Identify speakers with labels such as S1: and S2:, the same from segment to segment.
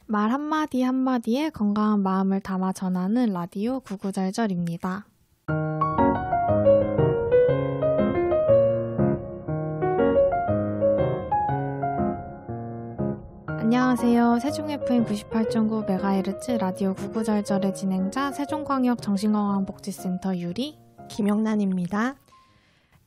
S1: 말 한마디 한마디에 건강한 마음을 담아 전하는 라디오 구구절절입니다. 안녕하세요. 세종 FM 98.9MHz 라디오 구구절절의 진행자 세종광역 정신건강복지센터 유리
S2: 김영란입니다.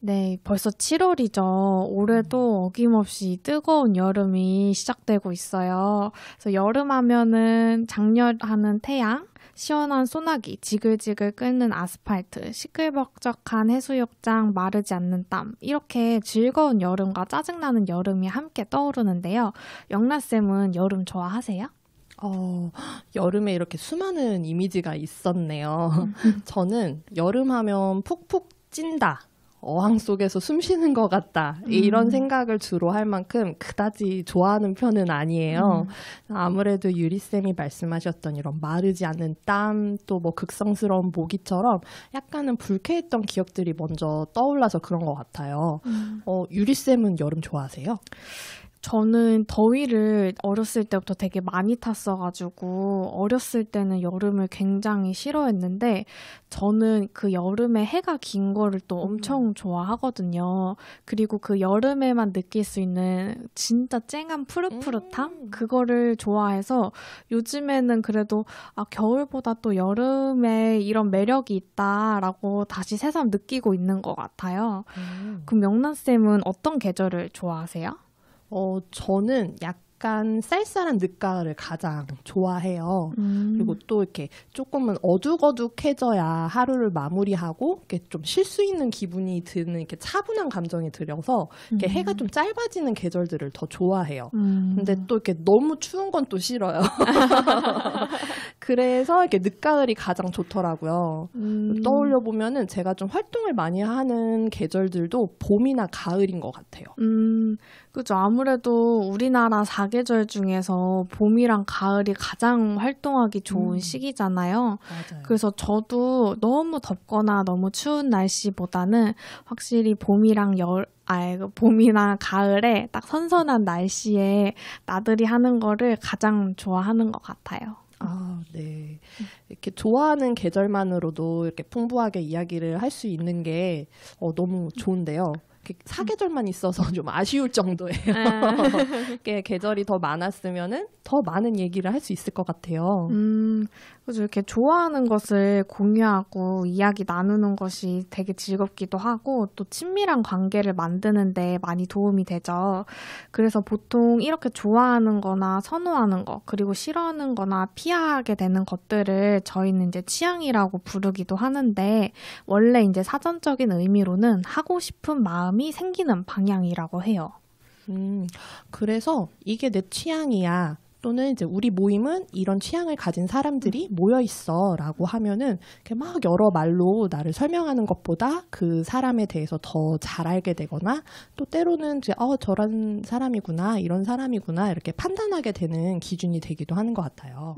S1: 네, 벌써 7월이죠. 올해도 어김없이 뜨거운 여름이 시작되고 있어요. 그래서 여름 하면은 장렬하는 태양, 시원한 소나기, 지글지글 끓는 아스팔트, 시끌벅적한 해수욕장, 마르지 않는 땀, 이렇게 즐거운 여름과 짜증나는 여름이 함께 떠오르는데요. 영란쌤은 여름 좋아하세요?
S2: 여름에 이렇게 수많은 이미지가 있었네요. 저는 여름 하면 푹푹 찐다. 어항 속에서 숨 쉬는 것 같다. 이런 생각을 주로 할 만큼 그다지 좋아하는 편은 아니에요. 아무래도 유리쌤이 말씀하셨던 이런 마르지 않는 땀, 또 뭐 극성스러운 모기처럼 약간은 불쾌했던 기억들이 먼저 떠올라서 그런 것 같아요. 유리쌤은 여름 좋아하세요?
S1: 저는 더위를 어렸을 때부터 되게 많이 탔어가지고 어렸을 때는 여름을 굉장히 싫어했는데 저는 그 여름에 해가 긴 거를 또 엄청 좋아하거든요. 그리고 그 여름에만 느낄 수 있는 진짜 쨍한 푸릇푸릇함? 그거를 좋아해서 요즘에는 그래도 겨울보다 또 여름에 이런 매력이 있다라고 다시 새삼 느끼고 있는 것 같아요. 그럼 영란쌤은 어떤 계절을 좋아하세요?
S2: 저는 약간 쌀쌀한 늦가을을 가장 좋아해요. 그리고 또 이렇게 조금은 어둑어둑해져야 하루를 마무리하고 이렇게 좀 쉴 수 있는 기분이 드는 이렇게 차분한 감정이 들어서 이렇게 해가 좀 짧아지는 계절들을 더 좋아해요. 근데 또 이렇게 너무 추운 건 또 싫어요. 그래서 이렇게 늦가을이 가장 좋더라고요. 떠올려 보면은 제가 좀 활동을 많이 하는 계절들도 봄이나 가을인 것 같아요.
S1: 그죠. 아무래도 우리나라 4계절 중에서 봄이랑 가을이 가장 활동하기 좋은 시기잖아요.
S2: 맞아요.
S1: 그래서 저도 너무 덥거나 너무 추운 날씨보다는 확실히 봄이나 가을에 딱 선선한 날씨에 나들이 하는 거를 가장 좋아하는 것 같아요.
S2: 네. 이렇게 좋아하는 계절만으로도 이렇게 풍부하게 이야기를 할 수 있는 게 너무 좋은데요. 사계절만 있어서 좀 아쉬울 정도예요. 계절이 더 많았으면은 더 많은 얘기를 할 수 있을 것 같아요.
S1: 그죠. 이렇게 좋아하는 것을 공유하고 이야기 나누는 것이 되게 즐겁기도 하고 또 친밀한 관계를 만드는 데 많이 도움이 되죠. 그래서 보통 이렇게 좋아하는 거나 선호하는 거, 그리고 싫어하는 거나 피하게 되는 것들을 저희는 이제 취향이라고 부르기도 하는데 원래 이제 사전적인 의미로는 하고 싶은 마음이 생기는 방향이라고 해요.
S2: 그래서 이게 내 취향이야. 또는 이제 우리 모임은 이런 취향을 가진 사람들이 모여 있어 라고 하면은 이렇게 막 여러 말로 나를 설명하는 것보다 그 사람에 대해서 더 잘 알게 되거나 또 때로는 이제 저런 사람이구나 이런 사람이구나 이렇게 판단하게 되는 기준이 되기도 하는 것 같아요.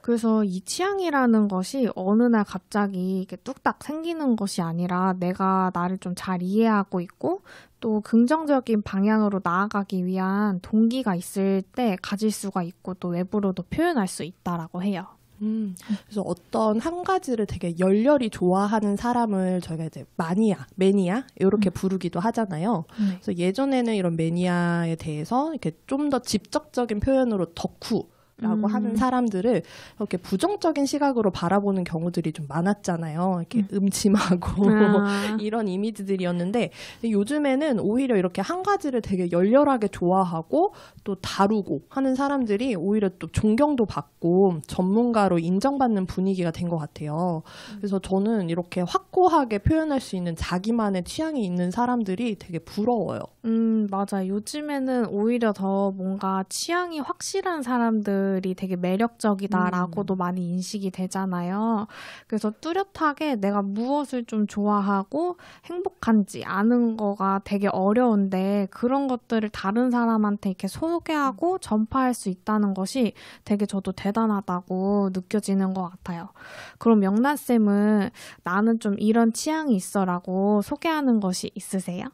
S1: 그래서 이 취향이라는 것이 어느 날 갑자기 이렇게 뚝딱 생기는 것이 아니라 내가 나를 좀 잘 이해하고 있고 또 긍정적인 방향으로 나아가기 위한 동기가 있을 때 가질 수가 있고 또 외부로도 표현할 수 있다라고 해요.
S2: 그래서 어떤 한 가지를 되게 열렬히 좋아하는 사람을 저희가 이제 매니아 이렇게 부르기도 하잖아요. 그래서 예전에는 이런 매니아에 대해서 이렇게 좀 더 직접적인 표현으로 덕후라고 하는 사람들을 이렇게 부정적인 시각으로 바라보는 경우들이 좀 많았잖아요. 이렇게 음침하고 이런 이미지들이었는데 요즘에는 오히려 이렇게 한 가지를 되게 열렬하게 좋아하고 또 다루고 하는 사람들이 오히려 또 존경도 받고 전문가로 인정받는 분위기가 된 것 같아요. 그래서 저는 이렇게 확고하게 표현할 수 있는 자기만의 취향이 있는 사람들이 되게 부러워요.
S1: 맞아. 요즘에는 오히려 더 뭔가 취향이 확실한 사람들이 되게 매력적이다라고도 많이 인식이 되잖아요. 그래서 뚜렷하게 내가 무엇을 좀 좋아하고 행복한지 아는 거가 되게 어려운데 그런 것들을 다른 사람한테 이렇게 소개하고 전파할 수 있다는 것이 되게 저도 대단하다고 느껴지는 것 같아요. 그럼 영란쌤은 나는 좀 이런 취향이 있어라고 소개하는 것이 있으세요?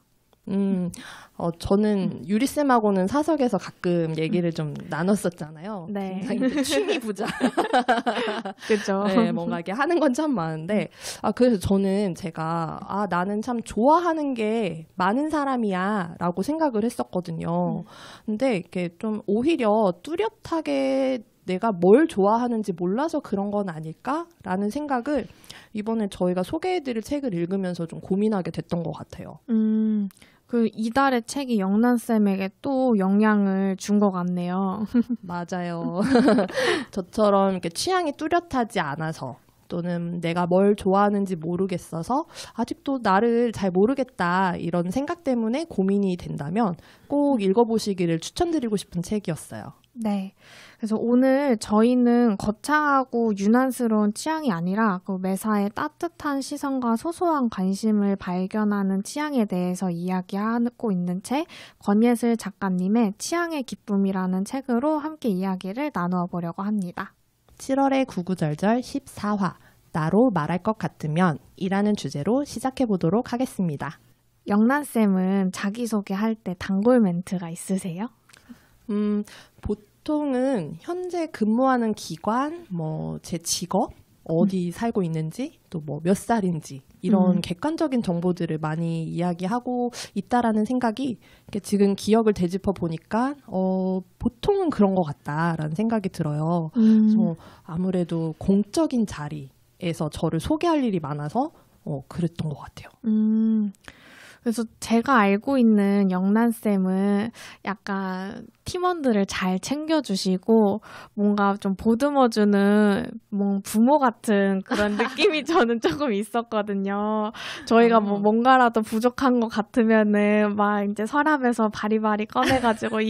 S2: 저는 유리쌤하고는 사석에서 가끔 얘기를 좀 나눴었잖아요.
S1: 네.
S2: 굉장히 취미 부자.
S1: 그죠.
S2: 네, 뭔가 이렇게 하는 건 참 많은데, 그래서 저는 제가, 나는 참 좋아하는 게 많은 사람이야, 라고 생각을 했었거든요. 근데 이렇게 좀 오히려 뚜렷하게 내가 뭘 좋아하는지 몰라서 그런 건 아닐까라는 생각을 이번에 저희가 소개해드릴 책을 읽으면서 좀 고민하게 됐던 것 같아요.
S1: 그 이달의 책이 영란쌤에게 또 영향을 준 것 같네요.
S2: 맞아요. 저처럼 이렇게 취향이 뚜렷하지 않아서 또는 내가 뭘 좋아하는지 모르겠어서 아직도 나를 잘 모르겠다 이런 생각 때문에 고민이 된다면 꼭 읽어보시기를 추천드리고 싶은 책이었어요.
S1: 네. 그래서 오늘 저희는 거창하고 유난스러운 취향이 아니라 그 매사에 따뜻한 시선과 소소한 관심을 발견하는 취향에 대해서 이야기하고 있는 책, 권예슬 작가님의 취향의 기쁨이라는 책으로 함께 이야기를 나누어 보려고 합니다.
S2: 7월의 구구절절 14화 나로 말할 것 같으면 이라는 주제로 시작해 보도록 하겠습니다.
S1: 영란쌤은 자기소개할 때 단골 멘트가 있으세요?
S2: 보통은 현재 근무하는 기관, 제 직업, 어디 살고 있는지, 또 몇 살인지 이런 객관적인 정보들을 많이 이야기하고 있다라는 생각이 지금 기억을 되짚어 보니까 보통은 그런 것 같다라는 생각이 들어요. 그래서 아무래도 공적인 자리에서 저를 소개할 일이 많아서 그랬던 것 같아요.
S1: 그래서 제가 알고 있는 영란쌤은 약간 팀원들을 잘 챙겨주시고 뭔가 좀 보듬어주는 부모 같은 그런 느낌이 저는 조금 있었거든요. 저희가 뭔가라도 부족한 것 같으면은 막 이제 서랍에서 바리바리 꺼내가지고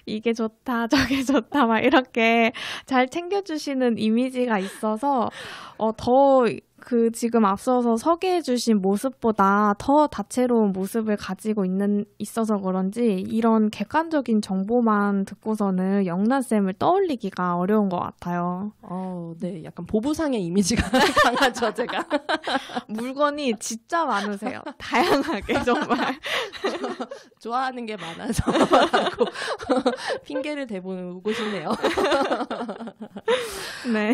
S1: 이게 좋다 저게 좋다 막 이렇게 잘 챙겨주시는 이미지가 있어서 더 지금 앞서서 소개해주신 모습보다 더 다채로운 모습을 가지고 있어서 그런지 이런 객관적인 정보만 듣고서는 영란쌤을 떠올리기가 어려운 것 같아요.
S2: 네. 약간 보부상의 이미지가 강하죠, 제가.
S1: 물건이 진짜 많으세요. 다양하게 정말.
S2: 좋아하는 게 많아서 라고 핑계를 대보고 싶네요.
S1: 네.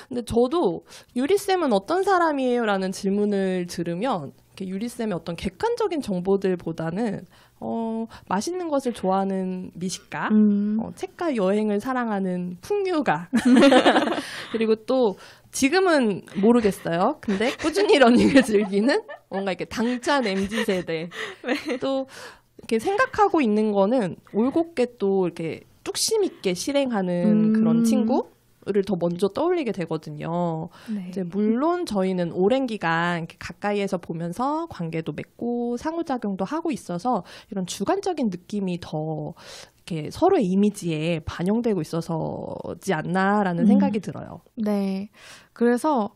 S2: 근데 저도 유리쌤은 어떤 사람이에요? 라는 질문을 들으면 유리쌤의 어떤 객관적인 정보들보다는 맛있는 것을 좋아하는 미식가, 책과 여행을 사랑하는 풍류가 그리고 또 지금은 모르겠어요. 근데 꾸준히 러닝을 즐기는 뭔가 이렇게 당찬 MZ세대
S1: 네.
S2: 또 이렇게 생각하고 있는 거는 올곧게 또 이렇게 뚝심 있게 실행하는 그런 친구를 더 먼저 떠올리게 되거든요.
S1: 네.
S2: 이제 물론 저희는 오랜 기간 이렇게 가까이에서 보면서 관계도 맺고 상호작용도 하고 있어서 이런 주관적인 느낌이 더 이렇게 서로의 이미지에 반영되고 있어서지 않나라는 생각이 들어요.
S1: 네. 그래서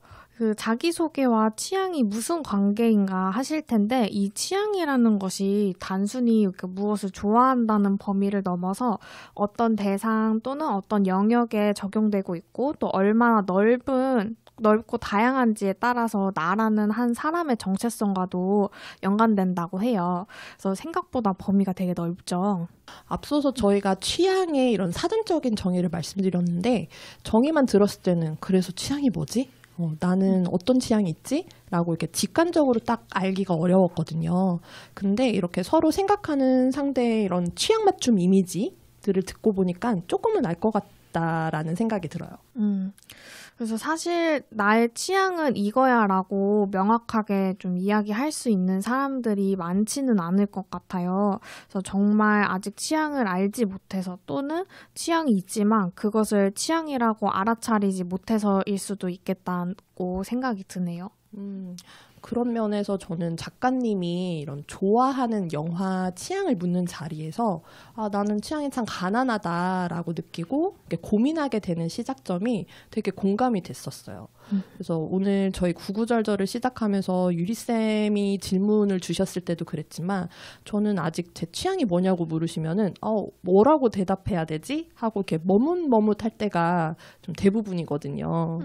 S1: 자기소개와 취향이 무슨 관계인가 하실 텐데 이 취향이라는 것이 단순히 무엇을 좋아한다는 범위를 넘어서 어떤 대상 또는 어떤 영역에 적용되고 있고 또 얼마나 넓고 다양한지에 따라서 나라는 한 사람의 정체성과도 연관된다고 해요. 그래서 생각보다 범위가 되게 넓죠.
S2: 앞서서 저희가 취향의 이런 사전적인 정의를 말씀드렸는데 정의만 들었을 때는 그래서 취향이 뭐지? 나는 어떤 취향이 있지? 라고 이렇게 직관적으로 딱 알기가 어려웠거든요. 근데 이렇게 서로 생각하는 상대의 이런 취향 맞춤 이미지들을 듣고 보니까 조금은 알 것 같다라는 생각이 들어요.
S1: 그래서 사실 나의 취향은 이거야 라고 명확하게 좀 이야기할 수 있는 사람들이 많지는 않을 것 같아요. 그래서 정말 아직 취향을 알지 못해서 또는 취향이 있지만 그것을 취향이라고 알아차리지 못해서일 수도 있겠다고 생각이 드네요.
S2: 그런 면에서 저는 작가님이 이런 좋아하는 영화 취향을 묻는 자리에서 나는 취향이 참 가난하다라고 느끼고 고민하게 되는 시작점이 되게 공감이 됐었어요. 그래서 오늘 저희 구구절절을 시작하면서 유리쌤이 질문을 주셨을 때도 그랬지만 저는 아직 제 취향이 뭐냐고 물으시면은 뭐라고 대답해야 되지? 하고 이렇게 머뭇머뭇할 때가 좀 대부분이거든요.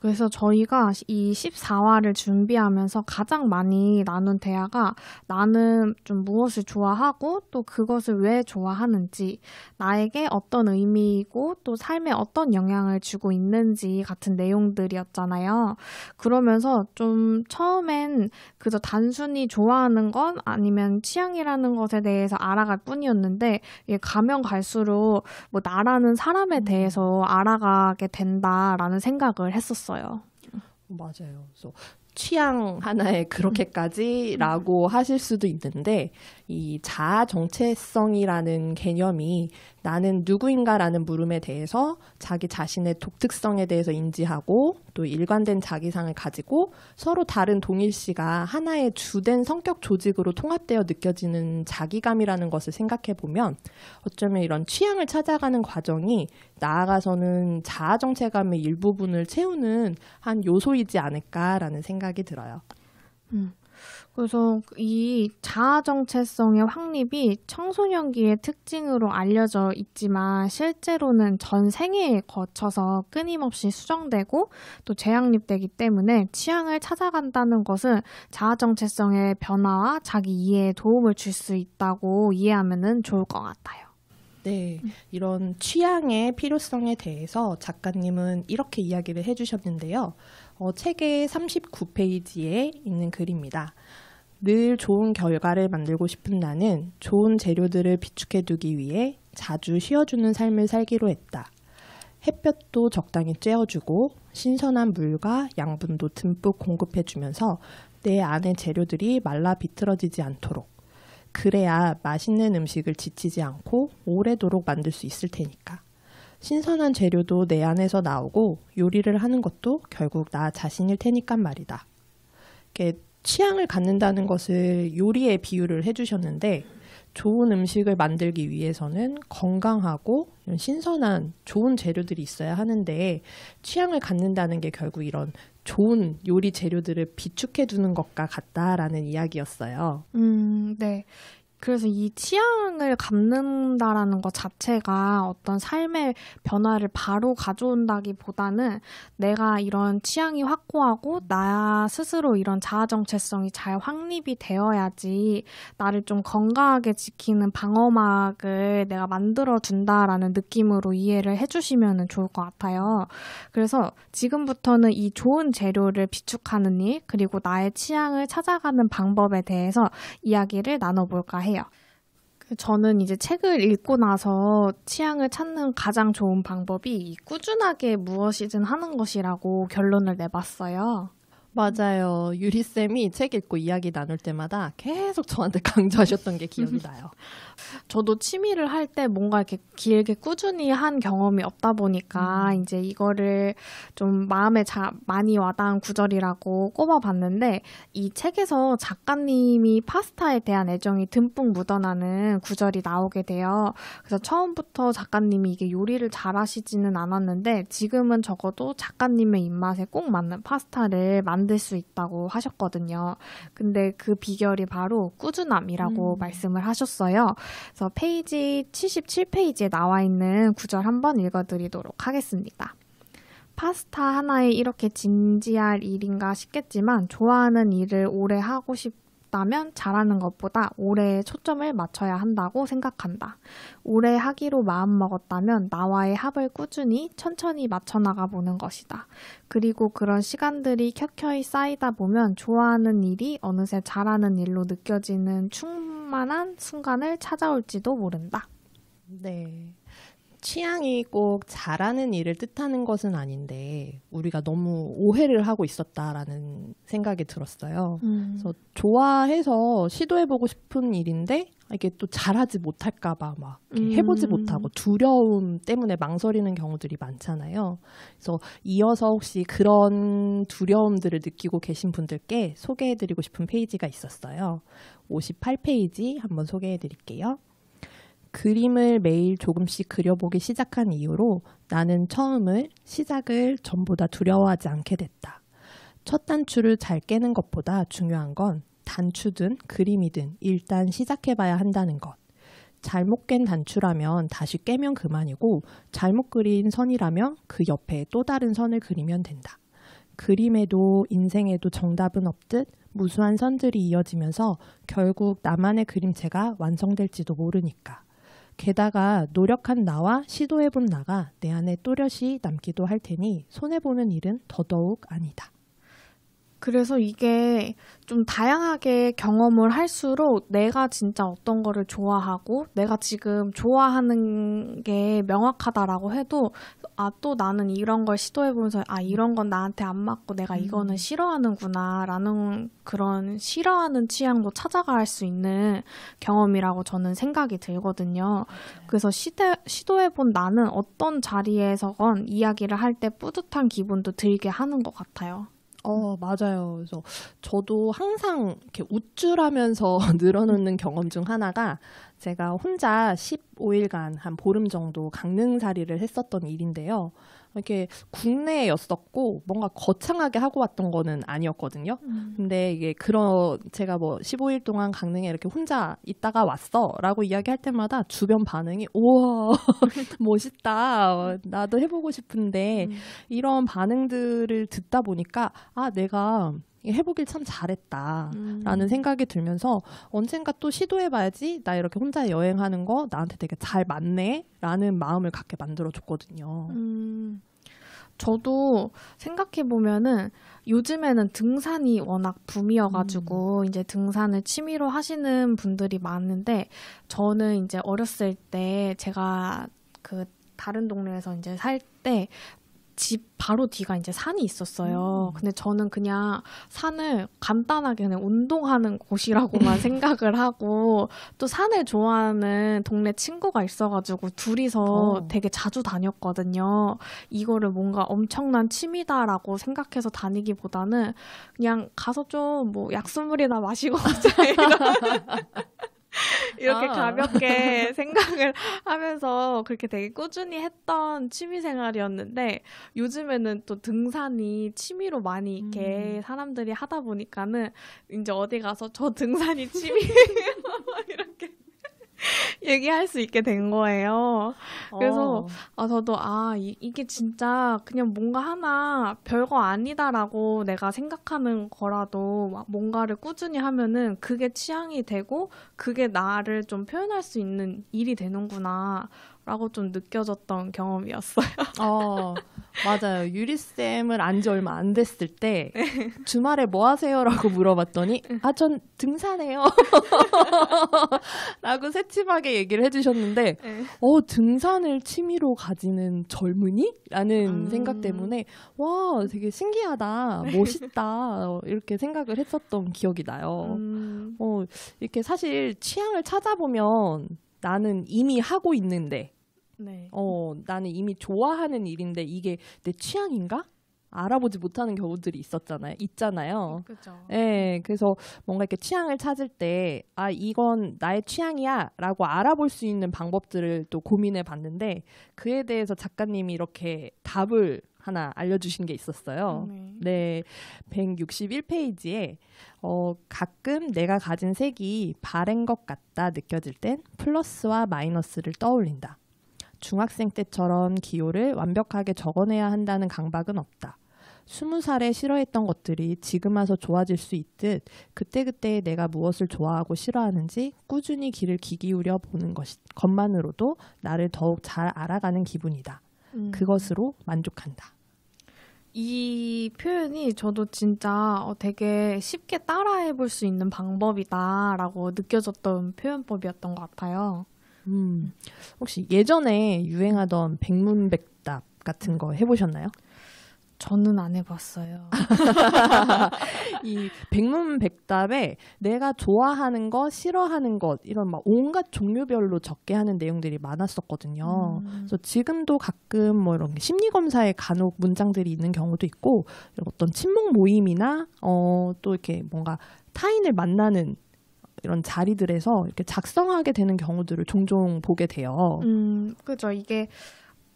S1: 그래서 저희가 이 14화를 준비하면서 가장 많이 나눈 대화가 나는 좀 무엇을 좋아하고 또 그것을 왜 좋아하는지, 나에게 어떤 의미이고 또 삶에 어떤 영향을 주고 있는지 같은 내용들이었잖아요. 그러면서 좀 처음엔 그저 단순히 좋아하는 건 아니면 취향이라는 것에 대해서 알아갈 뿐이었는데 이게 가면 갈수록 뭐 나라는 사람에 대해서 알아가게 된다라는 생각을 했었어요.
S2: 맞아요. 그래서 취향 하나에 그렇게까지라고 하실 수도 있는데 이 자아 정체성이라는 개념이 나는 누구인가라는 물음에 대해서 자기 자신의 독특성에 대해서 인지하고 또 일관된 자기상을 가지고 서로 다른 동일시가 하나의 주된 성격 조직으로 통합되어 느껴지는 자기감이라는 것을 생각해 보면 어쩌면 이런 취향을 찾아가는 과정이 나아가서는 자아 정체감의 일부분을 채우는 한 요소이지 않을까라는 생각이 들어요.
S1: 그래서 이 자아정체성의 확립이 청소년기의 특징으로 알려져 있지만 실제로는 전 생애에 거쳐서 끊임없이 수정되고 또 재확립되기 때문에 취향을 찾아간다는 것은 자아정체성의 변화와 자기 이해에 도움을 줄 수 있다고 이해하면 좋을 것 같아요.
S2: 네, 이런 취향의 필요성에 대해서 작가님은 이렇게 이야기를 해주셨는데요. 책의 39페이지에 있는 글입니다. 늘 좋은 결과를 만들고 싶은 나는 좋은 재료들을 비축해두기 위해 자주 쉬어주는 삶을 살기로 했다. 햇볕도 적당히 쬐어주고 신선한 물과 양분도 듬뿍 공급해주면서 내 안의 재료들이 말라 비틀어지지 않도록. 그래야 맛있는 음식을 지치지 않고 오래도록 만들 수 있을 테니까. 신선한 재료도 내 안에서 나오고 요리를 하는 것도 결국 나 자신일 테니까 말이다. 이렇게 취향을 갖는다는 것을 요리에 비유를 해주셨는데 좋은 음식을 만들기 위해서는 건강하고 신선한 좋은 재료들이 있어야 하는데 취향을 갖는다는 게 결국 이런 좋은 요리 재료들을 비축해두는 것과 같다라는 이야기였어요.
S1: 네. 그래서 이 취향을 갖는다라는 것 자체가 어떤 삶의 변화를 바로 가져온다기보다는 내가 이런 취향이 확고하고 나 스스로 이런 자아정체성이 잘 확립이 되어야지 나를 좀 건강하게 지키는 방어막을 내가 만들어준다라는 느낌으로 이해를 해주시면 좋을 것 같아요. 그래서 지금부터는 이 좋은 재료를 비축하는 일, 그리고 나의 취향을 찾아가는 방법에 대해서 이야기를 나눠볼까 해요. 저는 이제 책을 읽고 나서 취향을 찾는 가장 좋은 방법이 꾸준하게 무엇이든 하는 것이라고 결론을 내봤어요.
S2: 맞아요. 유리쌤이 책 읽고 이야기 나눌 때마다 계속 저한테 강조하셨던 게 기억이 나요.
S1: 저도 취미를 할 때 뭔가 이렇게 길게 꾸준히 한 경험이 없다 보니까 이제 이거를 좀 마음에 많이 와닿은 구절이라고 꼽아봤는데 이 책에서 작가님이 파스타에 대한 애정이 듬뿍 묻어나는 구절이 나오게 돼요. 그래서 처음부터 작가님이 이게 요리를 잘하시지는 않았는데 지금은 적어도 작가님의 입맛에 꼭 맞는 파스타를 만들 수 있다고 하셨거든요. 근데 그 비결이 바로 꾸준함이라고 말씀을 하셨어요. 그래서 페이지 77페이지에 나와 있는 구절 한번 읽어드리도록 하겠습니다. 파스타 하나에 이렇게 진지할 일인가 싶겠지만 좋아하는 일을 오래 하고 싶다면 잘하는 것보다 오래 초점을 맞춰야 한다고 생각한다. 오래 하기로 마음먹었다면 나와의 합을 꾸준히 천천히 맞춰나가 보는 것이다. 그리고 그런 시간들이 켜켜이 쌓이다 보면 좋아하는 일이 어느새 잘하는 일로 느껴지는 충만한 순간을 찾아올지도 모른다.
S2: 네. 취향이 꼭 잘하는 일을 뜻하는 것은 아닌데 우리가 너무 오해를 하고 있었다라는 생각이 들었어요. 그래서 좋아해서 시도해보고 싶은 일인데 이게 또 잘하지 못할까 봐 막 해보지 못하고 두려움 때문에 망설이는 경우들이 많잖아요. 그래서 이어서 혹시 그런 두려움들을 느끼고 계신 분들께 소개해드리고 싶은 페이지가 있었어요. 58페이지 한번 소개해드릴게요. 그림을 매일 조금씩 그려보기 시작한 이후로 나는 시작을 전보다 두려워하지 않게 됐다. 첫 단추를 잘 깨는 것보다 중요한 건 단추든 그림이든 일단 시작해봐야 한다는 것. 잘못 깬 단추라면 다시 깨면 그만이고 잘못 그린 선이라면 그 옆에 또 다른 선을 그리면 된다. 그림에도 인생에도 정답은 없듯 무수한 선들이 이어지면서 결국 나만의 그림체가 완성될지도 모르니까. 게다가 노력한 나와 시도해본 나가 내 안에 또렷이 남기도 할 테니 손해보는 일은 더더욱 아니다.
S1: 그래서 이게 좀 다양하게 경험을 할수록 내가 진짜 어떤 거를 좋아하고 내가 지금 좋아하는 게 명확하다라고 해도 또 나는 이런 걸 시도해보면서 이런 건 나한테 안 맞고 내가 이거는 싫어하는구나 라는 그런 싫어하는 취향도 찾아갈 수 있는 경험이라고 저는 생각이 들거든요. 그래서 시도해본 나는 어떤 자리에서건 이야기를 할 때 뿌듯한 기분도 들게 하는 것 같아요.
S2: 맞아요. 그래서 저도 항상 이렇게 우쭐하면서 늘어놓는 경험 중 하나가 제가 혼자 15일간 한 보름 정도 강릉살이를 했었던 일인데요. 이렇게 국내였었고 뭔가 거창하게 하고 왔던 거는 아니었거든요. 근데 이게 제가 15일 동안 강릉에 이렇게 혼자 있다가 왔어 라고 이야기할 때마다 주변 반응이 우와 멋있다 나도 해보고 싶은데 이런 반응들을 듣다 보니까 내가 해보길 참 잘했다라는 생각이 들면서 언젠가 또 시도해봐야지 나 이렇게 혼자 여행하는 거 나한테 되게 잘 맞네 라는 마음을 갖게 만들어줬거든요.
S1: 저도 생각해보면은 요즘에는 등산이 워낙 붐이어가지고 이제 등산을 취미로 하시는 분들이 많은데 저는 이제 어렸을 때 제가 그 다른 동네에서 이제 살 때 집 바로 뒤가 이제 산이 있었어요. 근데 저는 그냥 산을 간단하게 그냥 운동하는 곳이라고만 생각을 하고 또 산을 좋아하는 동네 친구가 있어가지고 둘이서 되게 자주 다녔거든요. 이거를 뭔가 엄청난 취미다라고 생각해서 다니기보다는 그냥 가서 좀 뭐 약수물이나 마시고 오자 이렇게 가볍게 생각을 하면서 그렇게 되게 꾸준히 했던 취미생활이었는데 요즘에는 또 등산이 취미로 많이 이렇게 사람들이 하다 보니까는 이제 어디 가서 저 등산이 취미예요 이렇게 얘기할 수 있게 된 거예요. 그래서 저도 이게 진짜 그냥 뭔가 하나 별거 아니다라고 내가 생각하는 거라도 뭔가를 꾸준히 하면은 그게 취향이 되고 그게 나를 좀 표현할 수 있는 일이 되는구나 라고 좀 느껴졌던 경험이었어요.
S2: 맞아요. 유리쌤을 안 지 얼마 안 됐을 때 주말에 뭐 하세요? 라고 물어봤더니 전 등산해요. 라고 새침하게 얘기를 해주셨는데 등산을 취미로 가지는 젊은이? 라는 생각 때문에 와 되게 신기하다. 멋있다. 이렇게 생각을 했었던 기억이 나요. 이렇게 사실 취향을 찾아보면 나는 이미 하고 있는데 나는 이미 좋아하는 일인데 이게 내 취향인가? 알아보지 못하는 경우들이 있잖아요.
S1: 그렇죠.
S2: 네, 그래서 뭔가 이렇게 취향을 찾을 때 이건 나의 취향이야 라고 알아볼 수 있는 방법들을 또 고민해 봤는데 그에 대해서 작가님이 이렇게 답을 하나 알려주신 게 있었어요. 네, 161페이지에 가끔 내가 가진 색이 바랜 것 같다 느껴질 땐 플러스와 마이너스를 떠올린다. 중학생 때처럼 기호를 완벽하게 적어내야 한다는 강박은 없다. 20살에 싫어했던 것들이 지금 와서 좋아질 수 있듯 그때그때 내가 무엇을 좋아하고 싫어하는지 꾸준히 귀를 기울여 보는 것만으로도 나를 더욱 잘 알아가는 기분이다. 그것으로 만족한다.
S1: 이 표현이 저도 진짜 되게 쉽게 따라해볼 수 있는 방법이다라고 느껴졌던 표현법이었던 것 같아요.
S2: 혹시 예전에 유행하던 백문백답 같은 거 해보셨나요?
S1: 저는 안 해봤어요.
S2: 이 백문백답에 내가 좋아하는 것, 싫어하는 것 이런 막 온갖 종류별로 적게 하는 내용들이 많았었거든요. 그래서 지금도 가끔 뭐 이런 심리검사에 간혹 문장들이 있는 경우도 있고 어떤 친목 모임이나 또 이렇게 뭔가 타인을 만나는 이런 자리들에서 이렇게 작성하게 되는 경우들을 종종 보게 돼요.
S1: 그죠. 이게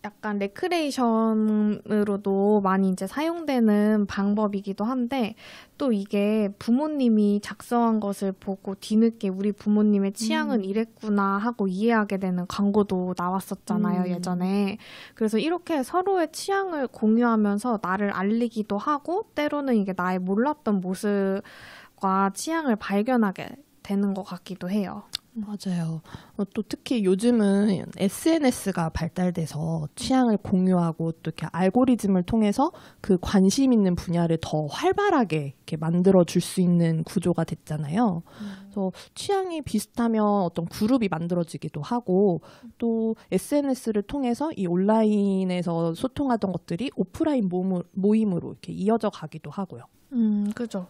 S1: 약간 레크레이션으로도 많이 이제 사용되는 방법이기도 한데 또 이게 부모님이 작성한 것을 보고 뒤늦게 우리 부모님의 취향은 이랬구나 하고 이해하게 되는 광고도 나왔었잖아요, 예전에. 그래서 이렇게 서로의 취향을 공유하면서 나를 알리기도 하고 때로는 이게 나의 몰랐던 모습과 취향을 발견하게 되는 것 같기도 해요.
S2: 맞아요. 또 특히 요즘은 SNS가 발달돼서 취향을 공유하고 또 이렇게 알고리즘을 통해서 그 관심 있는 분야를 더 활발하게 이렇게 만들어 줄 수 있는 구조가 됐잖아요. 그래서 취향이 비슷하면 어떤 그룹이 만들어지기도 하고 또 SNS를 통해서 이 온라인에서 소통하던 것들이 오프라인 모임으로 이렇게 이어져 가기도 하고요.
S1: 그죠.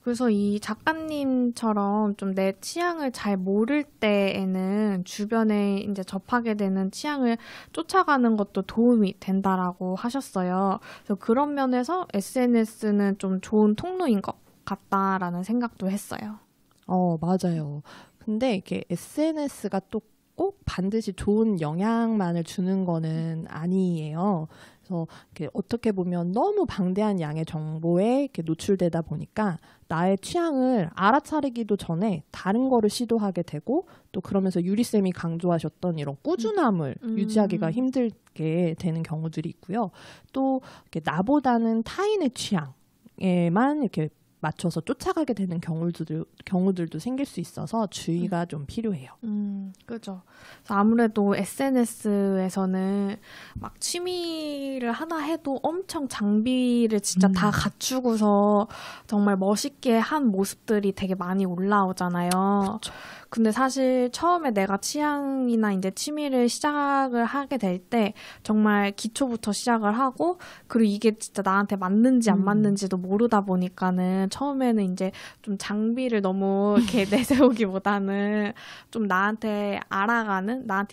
S1: 그래서 이 작가님처럼 좀 내 취향을 잘 모를 때에는 주변에 이제 접하게 되는 취향을 쫓아가는 것도 도움이 된다라고 하셨어요. 그래서 그런 면에서 SNS는 좀 좋은 통로인 것 같다라는 생각도 했어요.
S2: 맞아요. 근데 이게 SNS가 또 꼭 반드시 좋은 영향만을 주는 거는 아니에요. 그래서 이렇게 어떻게 보면 너무 방대한 양의 정보에 이렇게 노출되다 보니까 나의 취향을 알아차리기도 전에 다른 거를 시도하게 되고 또 그러면서 유리쌤이 강조하셨던 이런 꾸준함을 유지하기가 힘들게 되는 경우들이 있고요. 또 이렇게 나보다는 타인의 취향에만 이렇게 맞춰서 쫓아가게 되는 경우들도 생길 수 있어서 주의가 좀 필요해요.
S1: 그죠. 아무래도 SNS에서는 막 취미를 하나 해도 엄청 장비를 진짜 다 갖추고서 정말 멋있게 한 모습들이 되게 많이 올라오잖아요.
S2: 그렇죠.
S1: 근데 사실 처음에 내가 취향이나 이제 취미를 시작을 하게 될 때 정말 기초부터 시작을 하고 그리고 이게 진짜 나한테 맞는지 안 맞는지도 모르다 보니까는 처음에는 이제 좀 장비를 너무 이렇게 내세우기보다는 좀 나한테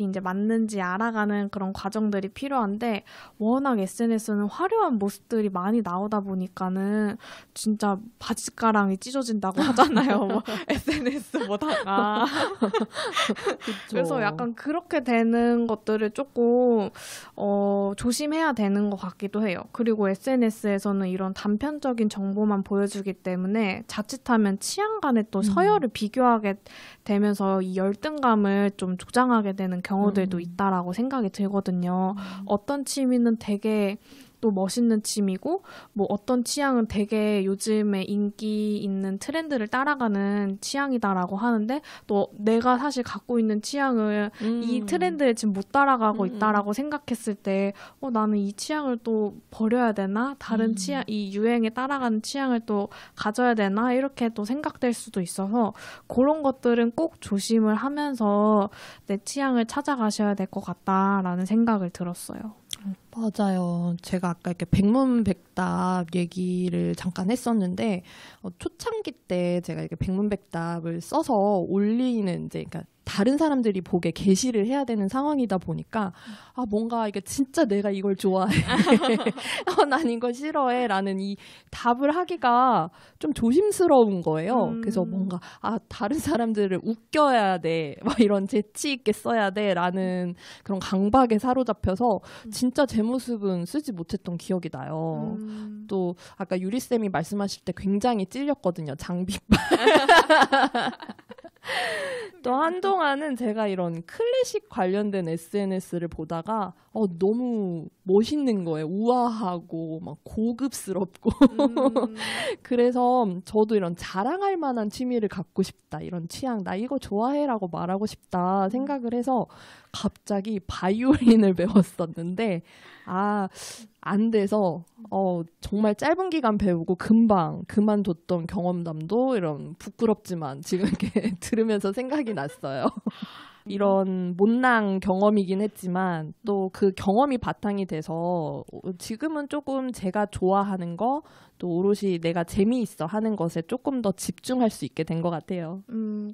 S1: 이제 맞는지 알아가는 그런 과정들이 필요한데 워낙 SNS는 화려한 모습들이 많이 나오다 보니까는 진짜 바짓가랑이 찢어진다고 하잖아요. 뭐 SNS 보다가. 그래서 약간 그렇게 되는 것들을 조금 조심해야 되는 것 같기도 해요. 그리고 SNS에서는 이런 단편적인 정보만 보여주기 때문에 자칫하면 취향 간에 또 서열을 비교하게 되면서 이 열등감을 좀 조장하게 되는 경우들도 있다라고 생각이 들거든요. 어떤 취미는 되게 또 멋있는 취미고 뭐 어떤 취향은 되게 요즘에 인기 있는 트렌드를 따라가는 취향이다라고 하는데 또 내가 사실 갖고 있는 취향을 이 트렌드에 지금 못 따라가고 있다라고 생각했을 때 나는 이 취향을 또 버려야 되나? 다른 취향, 이 유행에 따라가는 취향을 또 가져야 되나? 이렇게 또 생각될 수도 있어서 그런 것들은 꼭 조심을 하면서 내 취향을 찾아가셔야 될 것 같다라는 생각을 들었어요.
S2: 맞아요. 제가 아까 이렇게 백문백답 얘기를 잠깐 했었는데 초창기 때 제가 이렇게 백문백답을 써서 올리는 이제 그러니까 다른 사람들이 보게 게시를 해야 되는 상황이다 보니까 뭔가 이게 진짜 내가 이걸 좋아해. 난 이거 싫어해. 라는 이 답을 하기가 좀 조심스러운 거예요. 그래서 뭔가 다른 사람들을 웃겨야 돼. 막 이런 재치 있게 써야 돼. 라는 그런 강박에 사로잡혀서 진짜 제 모습은 쓰지 못했던 기억이 나요. 또 아까 유리쌤이 말씀하실 때 굉장히 찔렸거든요. 장비빨. 또 한동안은 제가 이런 클래식 관련된 SNS를 보다가 너무 멋있는 거예요. 우아하고 막 고급스럽고 그래서 저도 이런 자랑할 만한 취미를 갖고 싶다. 이런 취향 나 이거 좋아해라고 말하고 싶다 생각을 해서 갑자기 바이올린을 배웠었는데 안 돼서 정말 짧은 기간 배우고 금방 그만뒀던 경험담도 이런 부끄럽지만 지금 이렇게 들으면서 생각이 났어요. 이런 못난 경험이긴 했지만 또 그 경험이 바탕이 돼서 지금은 조금 제가 좋아하는 거 또 오롯이 내가 재미있어 하는 것에 조금 더 집중할 수 있게 된 것 같아요.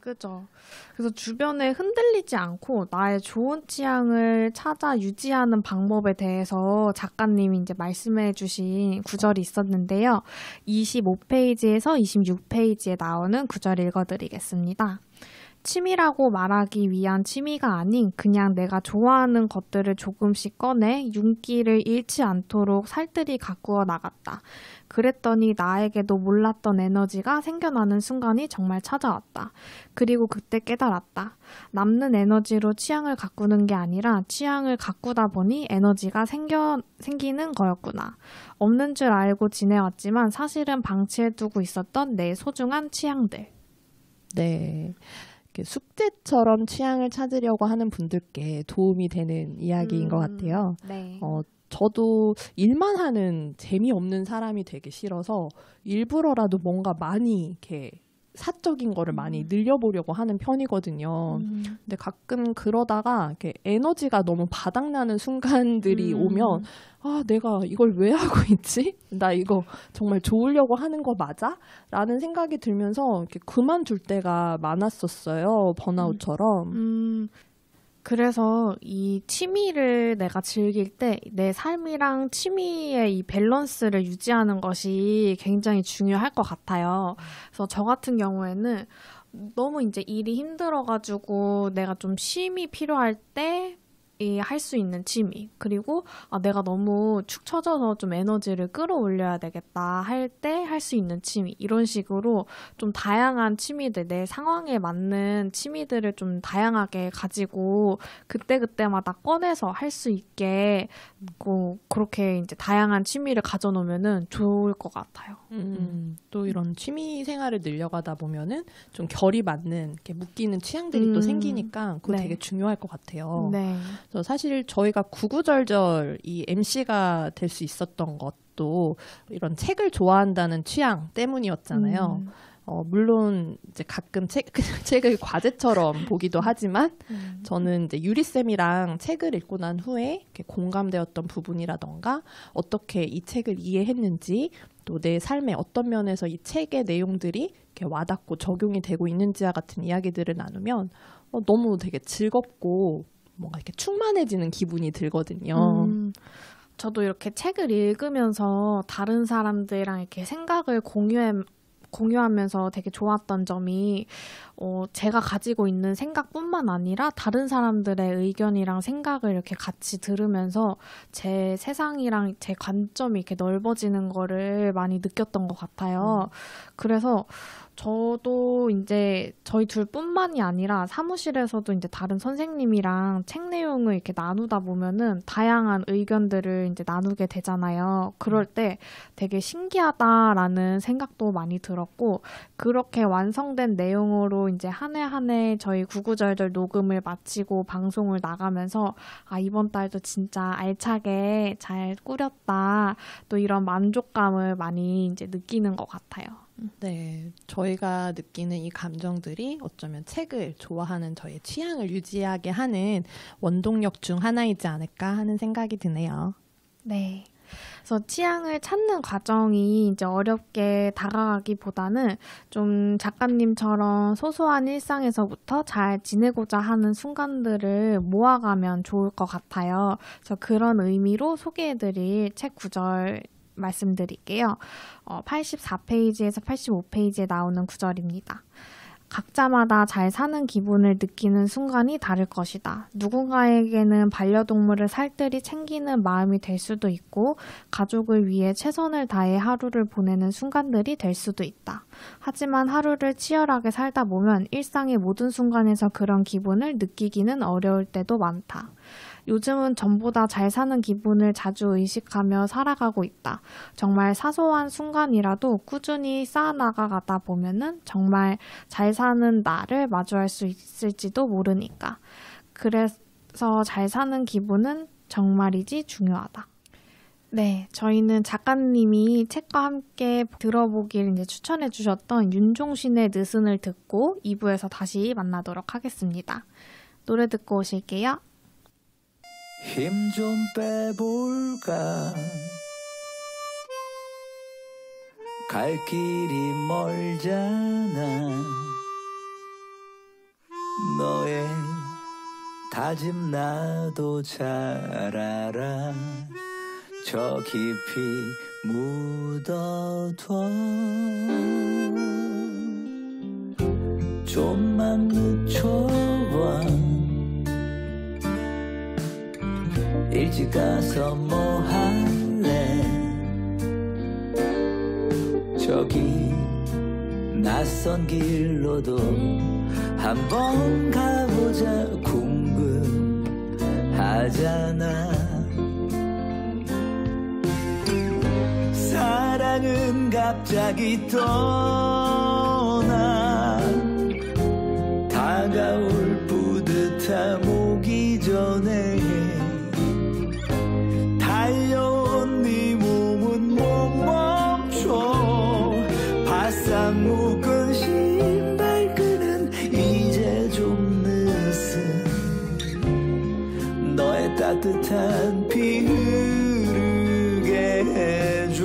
S1: 그죠. 그래서 주변에 흔들리지 않고 나의 좋은 취향을 찾아 유지하는 방법에 대해서 작가님이 이제 말씀해 주신 구절이 있었는데요. 25페이지에서 26페이지에 나오는 구절 읽어드리겠습니다. 취미라고 말하기 위한 취미가 아닌 그냥 내가 좋아하는 것들을 조금씩 꺼내 윤기를 잃지 않도록 살뜰히 가꾸어 나갔다. 그랬더니 나에게도 몰랐던 에너지가 생겨나는 순간이 정말 찾아왔다. 그리고 그때 깨달았다. 남는 에너지로 취향을 가꾸는 게 아니라 취향을 가꾸다 보니 에너지가 생기는 거였구나. 없는 줄 알고 지내왔지만 사실은 방치해두고 있었던 내 소중한 취향들.
S2: 네. 숙제처럼 취향을 찾으려고 하는 분들께 도움이 되는 이야기인 것 같아요.
S1: 네.
S2: 저도 일만 하는 재미없는 사람이 되게 싫어서 일부러라도 뭔가 많이 이렇게 사적인 거를 많이 늘려보려고 하는 편이거든요. 근데 가끔 그러다가 이렇게 에너지가 너무 바닥나는 순간들이 오면 아, 내가 이걸 왜 하고 있지? 나 이거 정말 좋으려고 하는 거 맞아? 라는 생각이 들면서 이렇게 그만둘 때가 많았었어요. 번아웃처럼.
S1: 그래서 이 취미를 내가 즐길 때 내 삶이랑 취미의 이 밸런스를 유지하는 것이 굉장히 중요할 것 같아요. 그래서 저 같은 경우에는 너무 이제 일이 힘들어가지고 내가 좀 쉼이 필요할 때 할 수 있는 취미, 그리고 내가 너무 축 처져서 좀 에너지를 끌어올려야 되겠다 할 때 할 수 있는 취미, 이런 식으로 좀 다양한 취미들, 내 상황에 맞는 취미들을 좀 다양하게 가지고 그때그때마다 꺼내서 할 수 있게 그렇게 이제 다양한 취미를 가져놓으면은 좋을 것 같아요.
S2: 또 이런 취미 생활을 늘려가다 보면은 좀 결이 맞는 이렇게 묶이는 취향들이 또 생기니까 그거
S1: 네.
S2: 되게 중요할 것 같아요.
S1: 네.
S2: 그래서 사실 저희가 구구절절 이 MC가 될 수 있었던 것도 이런 책을 좋아한다는 취향 때문이었잖아요. 물론 이제 가끔 책을 과제처럼 보기도 하지만 저는 이제 유리쌤이랑 책을 읽고 난 후에 이렇게 공감되었던 부분이라던가 어떻게 이 책을 이해했는지 또 내 삶의 어떤 면에서 이 책의 내용들이 이렇게 와닿고 적용이 되고 있는지와 같은 이야기들을 나누면 너무 되게 즐겁고 뭔가 이렇게 충만해지는 기분이 들거든요.
S1: 저도 이렇게 책을 읽으면서 다른 사람들이랑 이렇게 생각을 공유하면서 되게 좋았던 점이 제가 가지고 있는 생각뿐만 아니라 다른 사람들의 의견이랑 생각을 이렇게 같이 들으면서 제 세상이랑 제 관점이 이렇게 넓어지는 거를 많이 느꼈던 것 같아요. 그래서 저도 이제 저희 둘뿐만이 아니라 사무실에서도 이제 다른 선생님이랑 책 내용을 이렇게 나누다 보면은 다양한 의견들을 이제 나누게 되잖아요. 그럴 때 되게 신기하다라는 생각도 많이 들었고, 그렇게 완성된 내용으로 이제 한 해 한 해 저희 구구절절 녹음을 마치고 방송을 나가면서 이번 달도 진짜 알차게 잘 꾸렸다, 또 이런 만족감을 많이 이제 느끼는 것 같아요.
S2: 네, 저희가 느끼는 이 감정들이 어쩌면 책을 좋아하는 저의 취향을 유지하게 하는 원동력 중 하나이지 않을까 하는 생각이 드네요.
S1: 네. 그래서 취향을 찾는 과정이 이제 어렵게 다가가기보다는 좀 작가님처럼 소소한 일상에서부터 잘 지내고자 하는 순간들을 모아가면 좋을 것 같아요. 그래서 그런 의미로 소개해드릴 책 구절 말씀드릴게요. 84페이지에서 85페이지에 나오는 구절입니다. 각자마다 잘 사는 기분을 느끼는 순간이 다를 것이다. 누군가에게는 반려동물을 살뜰히 챙기는 마음이 될 수도 있고 가족을 위해 최선을 다해 하루를 보내는 순간들이 될 수도 있다. 하지만 하루를 치열하게 살다 보면 일상의 모든 순간에서 그런 기분을 느끼기는 어려울 때도 많다. 요즘은 전보다 잘 사는 기분을 자주 의식하며 살아가고 있다. 정말 사소한 순간이라도 꾸준히 쌓아나가다 보면은 정말 잘 사는 나를 마주할 수 있을지도 모르니까. 그래서 잘 사는 기분은 정말이지 중요하다. 네, 저희는 작가님이 책과 함께 들어보길 이제 추천해 주셨던 윤종신의 느슨을 듣고 2부에서 다시 만나도록 하겠습니다. 노래 듣고 오실게요.
S3: 힘 좀 빼볼까 갈 길이 멀잖아 너의 다짐 나도 잘 알아 저 깊이 묻어둬 좀만 늦춰봐. 일찍 가서 뭐 할래? 저기 낯선 길로도 한번 가보자. 궁금하잖아. 사랑은 갑자기 떠나 다가올 뿌듯함 오기 전에 달려온 네 몸은 못 멈춰. 바싹 묶은 신발끈은 이제 좀 늦은 너의 따뜻한 피 흐르게 해줘.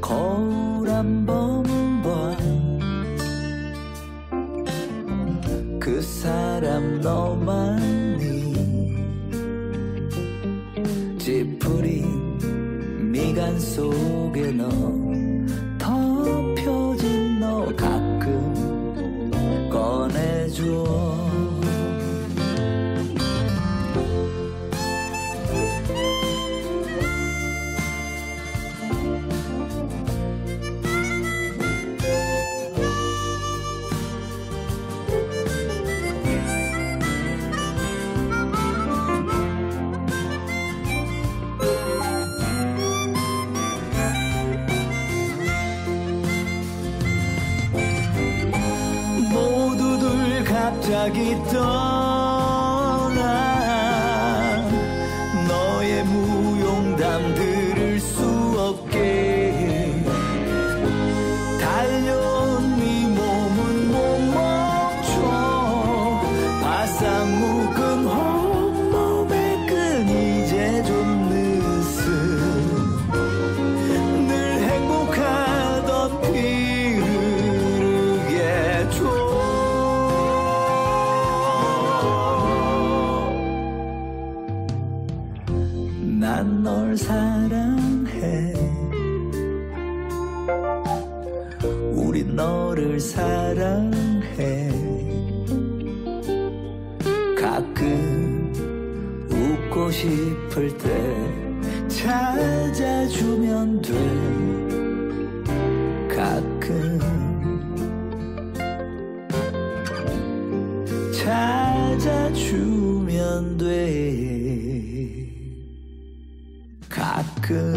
S3: 거울 한번 봐. 그 사람 너만이 찌푸린 미간 속에 너 덮여진 너 가끔 꺼내줘. 갑자기 떠나 너의 무용담 들을 수 없게 달려온 네 몸은 못 멈춰. 바싹 묶은 온몸의 끈 이제 좀 늦은 늘 행복하던 피 흐르게 줘. 난 널 사랑해. 우린 너를 사랑해. 가끔 웃고 싶을 때 찾아주면 돼. 가끔 찾아주면 돼. 가끔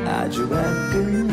S3: 아주 가끔